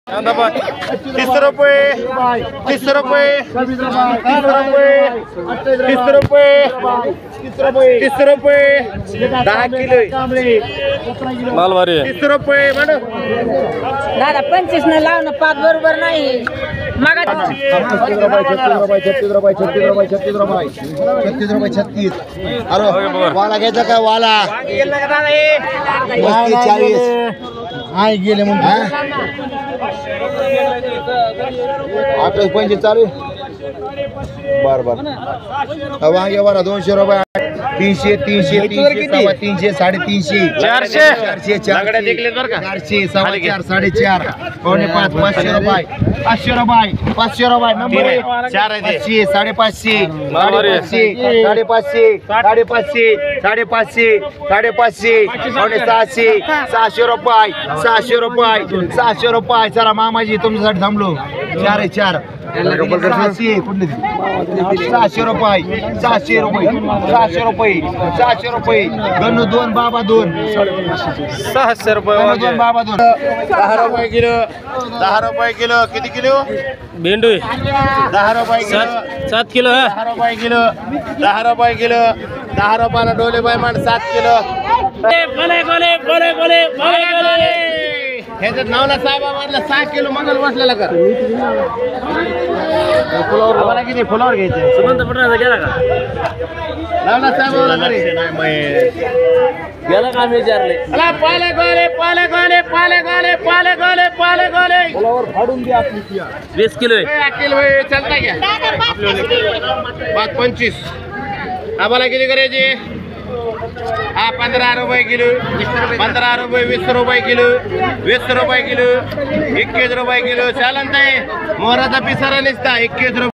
30 रुपये 30 रुपये 30 रुपये 30 रुपये 10 किलो मालवारी 30 रुपये मॅडम दादा 25 न लावणं 5 बरोबर नाही मागा 36 रुपये अरे वाला घ्यायचा काय वाला 40 आहे गेले म्हणून 28 चालू बर बर वांगे बरा 200 रुपये 300 300 300 350 400 400 400 400 पावणे 5 500 रुपये 500 रुपये 500 रुपये नंबर 500 550 550 550 पावणे 600 600 रुपये 600 रुपये 600 रुपये चला मामाजी तुमच्यासाठी थांबलो 4 600 कुठले 600 रुपये 600 रुपये 600 रुपये 600 रुपये गणू 2 बाबा 2 600 रुपये 2 बाबा 2 10 रुपये किलो 10 रुपये किलो किती किलो भेंडू 10 रुपये किलो 7 किलो 10 रुपये किलो 10 रुपये किलो 10 रुपयाला डोले बाय मान 7 किलो ह्याच्यात नावला साहेबाबादला 6 किलो मंगल बसलेला कर आम्हाला किती फुलावर घ्यायचं सुमंत पटना गेला का नावला साहेबाबाला तरी गेला का मी विचारले पाले गोले फुलावर फाडून द्या आपली 20 किलो आहे अकेल भाई चलता क्या 25 आम्हाला किती करायचे हा 15 रुपये किलो 15 रुपये 20 रुपये किलो 20 रुपये किलो 21 रुपये किलो चालन मोहराचा पिसारा निसता 21 रुपये